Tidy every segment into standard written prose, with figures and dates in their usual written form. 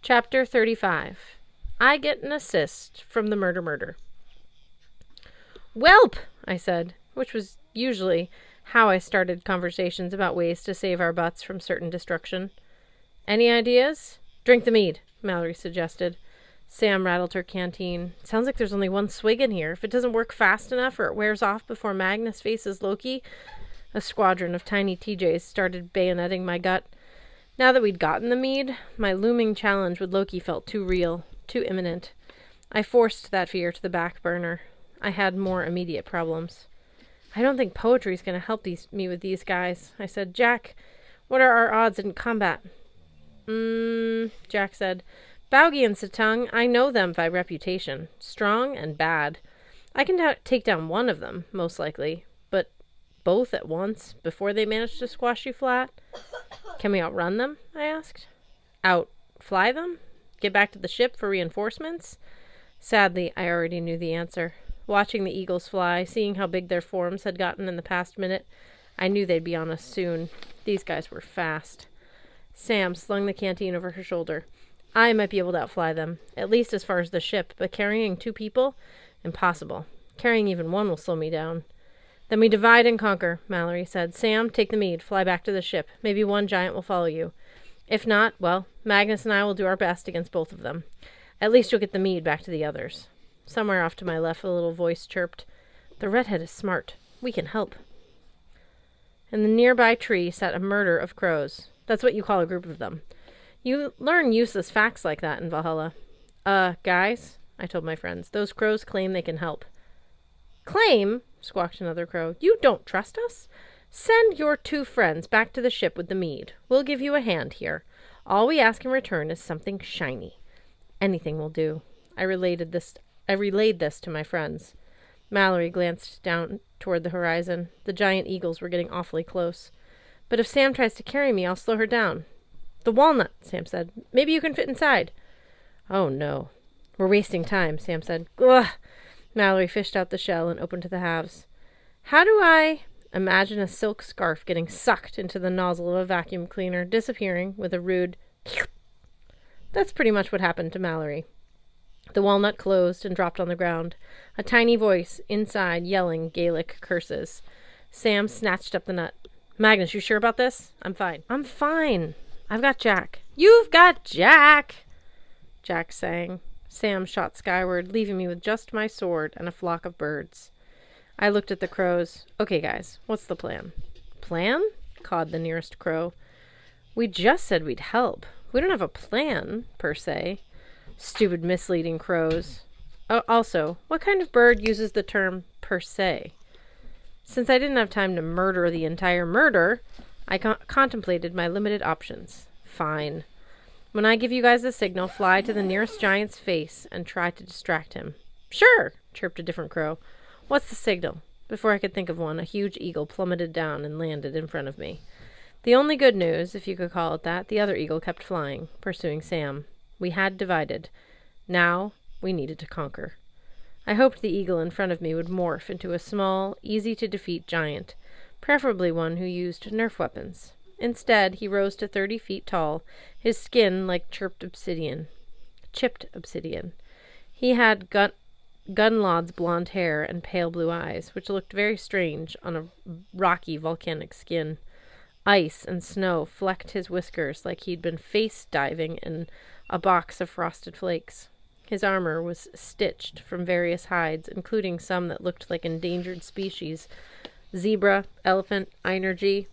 Chapter 35. I get an assist from the murder. "Welp!" I said, which was usually how I started conversations about ways to save our butts from certain destruction. "Any ideas?" "Drink the mead," Mallory suggested. Sam rattled her canteen. "Sounds like there's only one swig in here. If it doesn't work fast enough or it wears off before Magnus faces Loki..." A squadron of tiny TJs started bayoneting my gut. Now that we'd gotten the mead, my looming challenge with Loki felt too real, too imminent. I forced that fear to the back burner. I had more immediate problems. "I don't think poetry's going to help me with these guys," I said. "Jack, what are our odds in combat?" Jack said. "Baugi and Satang, I know them by reputation. Strong and bad. I can take down one of them, most likely, but both at once, before they manage to squash you flat?" "Can we outrun them?" I asked. "Outfly them? Get back to the ship for reinforcements?" Sadly, I already knew the answer. Watching the eagles fly, seeing how big their forms had gotten in the past minute, I knew they'd be on us soon. These guys were fast. Sam slung the canteen over her shoulder. "I might be able to outfly them, at least as far as the ship, but carrying 2 people? Impossible. Carrying even 1 will slow me down." "Then we divide and conquer," Mallory said. "Sam, take the mead, fly back to the ship. Maybe 1 giant will follow you. If not, well, Magnus and I will do our best against both of them. At least you'll get the mead back to the others." Somewhere off to my left, a little voice chirped, "The redhead is smart. We can help." In the nearby tree sat a murder of crows. That's what you call a group of them. You learn useless facts like that in Valhalla. Guys," I told my friends, "those crows claim they can help." "Claim?" squawked another crow. "You don't trust us? Send your 2 friends back to the ship with the mead. We'll give you a hand here. All we ask in return is something shiny. Anything will do." I relayed this to my friends. Mallory glanced down toward the horizon. The giant eagles were getting awfully close. "But if Sam tries to carry me, I'll slow her down." "The walnut," Sam said. "Maybe you can fit inside." "Oh, no. We're wasting time," Sam said. "Ugh." Mallory fished out the shell and opened to the halves. "How do I..." Imagine a silk scarf getting sucked into the nozzle of a vacuum cleaner, disappearing with a rude... That's pretty much what happened to Mallory. The walnut closed and dropped on the ground, a tiny voice inside yelling Gaelic curses. Sam snatched up the nut. "Magnus, you sure about this?" "I'm fine." "I'm fine. I've got Jack." "You've got Jack!" Jack sang. Sam shot skyward, leaving me with just my sword and a flock of birds. I looked at the crows. "Okay, guys, what's the plan?" "Plan?" cawed the nearest crow. "We just said we'd help. We don't have a plan, per se." Stupid, misleading crows. Also, what kind of bird uses the term per se? Since I didn't have time to murder the entire murder, I contemplated my limited options. "Fine. When I give you guys the signal, fly to the nearest giant's face and try to distract him." "Sure," chirped a different crow. "What's the signal?" Before I could think of one, a huge eagle plummeted down and landed in front of me. The only good news, if you could call it that, the other eagle kept flying, pursuing Sam. We had divided. Now we needed to conquer. I hoped the eagle in front of me would morph into a small, easy-to-defeat giant, preferably one who used Nerf weapons. Instead, he rose to 30 feet tall, his skin like chipped obsidian. He had Gunlaud's blonde hair and pale blue eyes, which looked very strange on a rocky volcanic skin. Ice and snow flecked his whiskers like he'd been face diving in a box of frosted flakes. His armor was stitched from various hides, including some that looked like endangered species: zebra, elephant, einergy.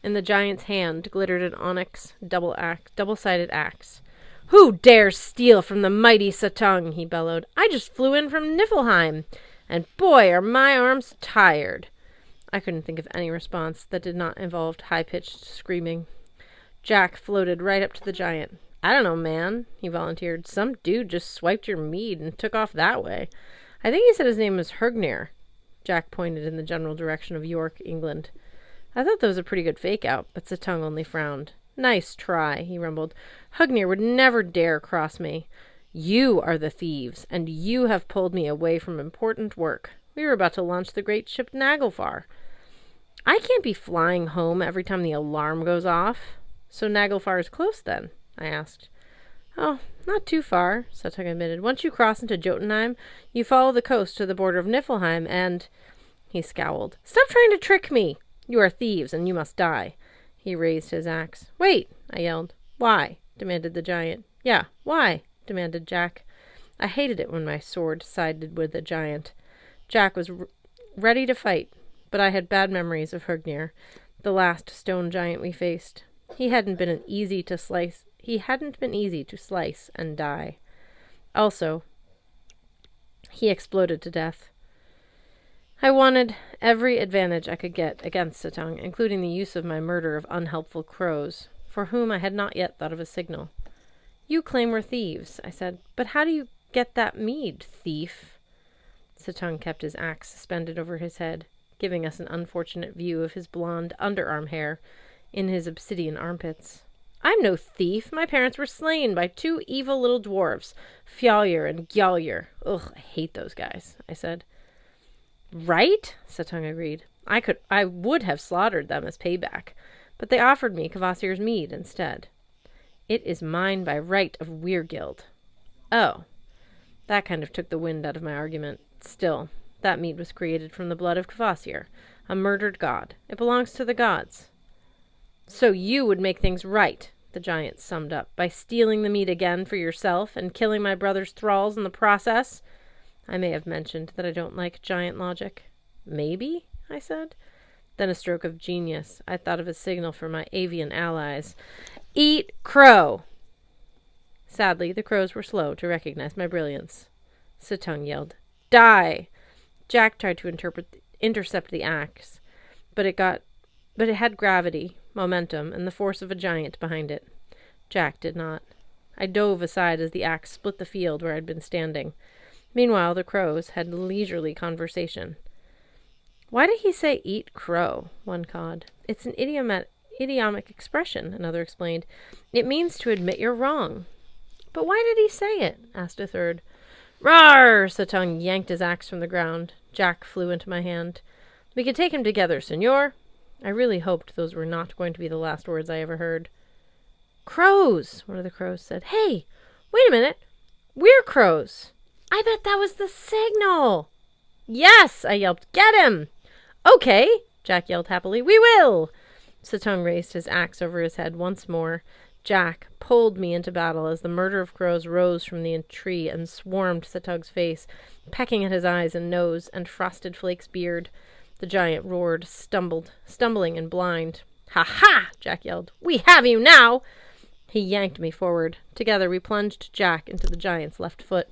In the giant's hand glittered an onyx double-sided axe. "Who dares steal from the mighty Satang?" he bellowed. "I just flew in from Niflheim, and boy, are my arms tired." I couldn't think of any response that did not involve high-pitched screaming. Jack floated right up to the giant. "I don't know, man," he volunteered. "Some dude just swiped your mead and took off that way. I think he said his name was Hergnir." Jack pointed in the general direction of York, England. I thought that was a pretty good fake-out, but Satang only frowned. "Nice try," he rumbled. "Hergnir would never dare cross me. You are the thieves, and you have pulled me away from important work. We were about to launch the great ship Naglfar. I can't be flying home every time the alarm goes off." "So Naglfar is close, then?" I asked. Oh, not too far, Suttung admitted. Once you cross into Jotunheim, you follow the coast to the border of Niflheim, and... He scowled. Stop trying to trick me! You are thieves, and you must die. He raised his axe. Wait, I yelled. Why? Demanded the giant. Yeah, why? Demanded Jack. I hated it when my sword sided with the giant. Jack was ready to fight, but I had bad memories of Hrungnir, the last stone giant we faced. He hadn't been easy to slice and die. Also, he exploded to death. I wanted every advantage I could get against Suttung, including the use of my murder of unhelpful crows, for whom I had not yet thought of a signal. You claim we're thieves, I said, but how do you get that mead, thief? Suttung kept his axe suspended over his head, giving us an unfortunate view of his blonde underarm hair in his obsidian armpits. I'm no thief. My parents were slain by 2 evil little dwarves, Fjallir and Gjallir. Ugh, I hate those guys, I said. Right? Suttung agreed. I would have slaughtered them as payback, but they offered me Kvasir's mead instead. It is mine by right of Weirgild. Oh. That kind of took the wind out of my argument. Still, that mead was created from the blood of Kvasir, a murdered god. It belongs to the gods. So you would make things right, the giant summed up, by stealing the meat again for yourself and killing my brother's thralls in the process. I may have mentioned that I don't like giant logic. Maybe, I said. Then a stroke of genius. I thought of a signal for my avian allies. Eat crow! Sadly, the crows were slow to recognize my brilliance. Suttung yelled, Die! Jack tried to intercept the axe, but it had gravity, momentum, and the force of a giant behind it. Jack did not. I dove aside as the axe split the field where I'd been standing. Meanwhile, the crows had leisurely conversation. Why did he say eat crow? One cawed. It's an idiomatic expression, another explained. It means to admit you're wrong. But why did he say it? Asked a third. Rawr! Suttung yanked his axe from the ground. Jack flew into my hand. We could take him together, senor. I really hoped those were not going to be the last words I ever heard. Crows, one of the crows said. Hey, wait a minute. We're crows. I bet that was the signal. Yes, I yelped. Get him. Okay, Jack yelled happily. We will. Suttung raised his axe over his head once more. Jack pulled me into battle as the murder of crows rose from the tree and swarmed Suttung's face, pecking at his eyes and nose and Frosted Flake's beard. The giant roared, stumbling and blind. Ha ha! Jack yelled. We have you now! He yanked me forward. Together we plunged Jack into the giant's left foot.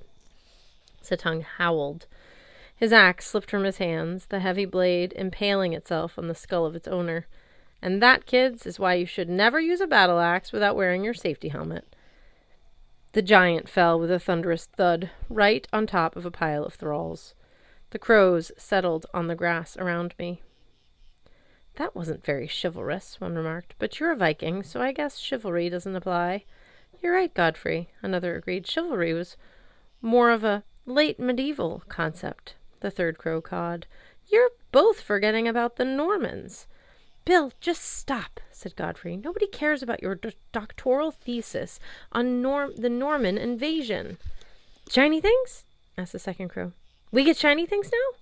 Suttung howled. His axe slipped from his hands, the heavy blade impaling itself on the skull of its owner. And that, kids, is why you should never use a battle axe without wearing your safety helmet. The giant fell with a thunderous thud, right on top of a pile of thralls. The crows settled on the grass around me. That wasn't very chivalrous, one remarked, but you're a Viking, so I guess chivalry doesn't apply. You're right, Godfrey, another agreed. Chivalry was more of a late medieval concept, the third crow cawed. You're both forgetting about the Normans. Bill, just stop, said Godfrey. Nobody cares about your doctoral thesis on the Norman invasion. Shiny things? Asked the second crow. We get shiny things now?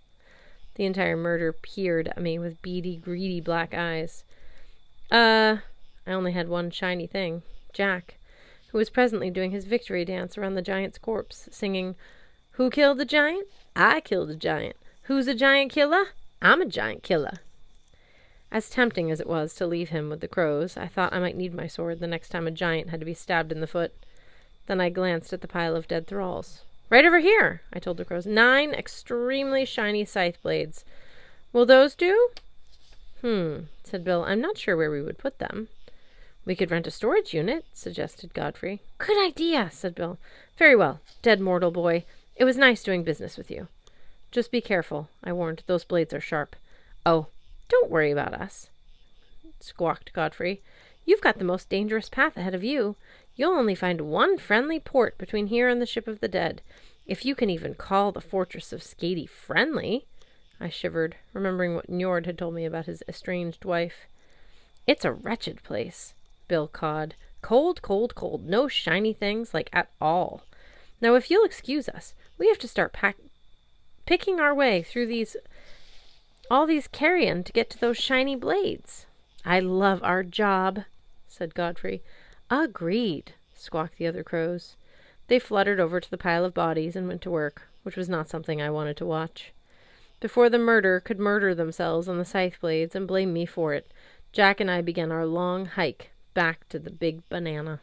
The entire murder peered at me with beady, greedy black eyes. I only had one shiny thing. Jack, who was presently doing his victory dance around the giant's corpse, singing, Who killed the giant? I killed the giant. Who's a giant killer? I'm a giant killer. As tempting as it was to leave him with the crows, I thought I might need my sword the next time a giant had to be stabbed in the foot. Then I glanced at the pile of dead thralls. Right over here, I told the crows. 9 extremely shiny scythe blades. Will those do? Said Bill. I'm not sure where we would put them. We could rent a storage unit, suggested Godfrey. Good idea, said Bill. Very well, dead mortal boy. It was nice doing business with you. Just be careful, I warned. Those blades are sharp. Oh, don't worry about us, squawked Godfrey. You've got the most dangerous path ahead of you. You'll only find one friendly port between here and the ship of the dead. If you can even call the fortress of Skady friendly. I shivered, remembering what Njord had told me about his estranged wife. It's a wretched place, Bill cawed. Cold, cold, cold. No shiny things, like at all. Now, if you'll excuse us, we have to start picking our way through all these carrion to get to those shiny blades. I love our job, said Godfrey. Agreed, squawked the other crows. They fluttered over to the pile of bodies and went to work, which was not something I wanted to watch. Before the murder could murder themselves on the scythe blades and blame me for it, Jack and I began our long hike back to the big banana.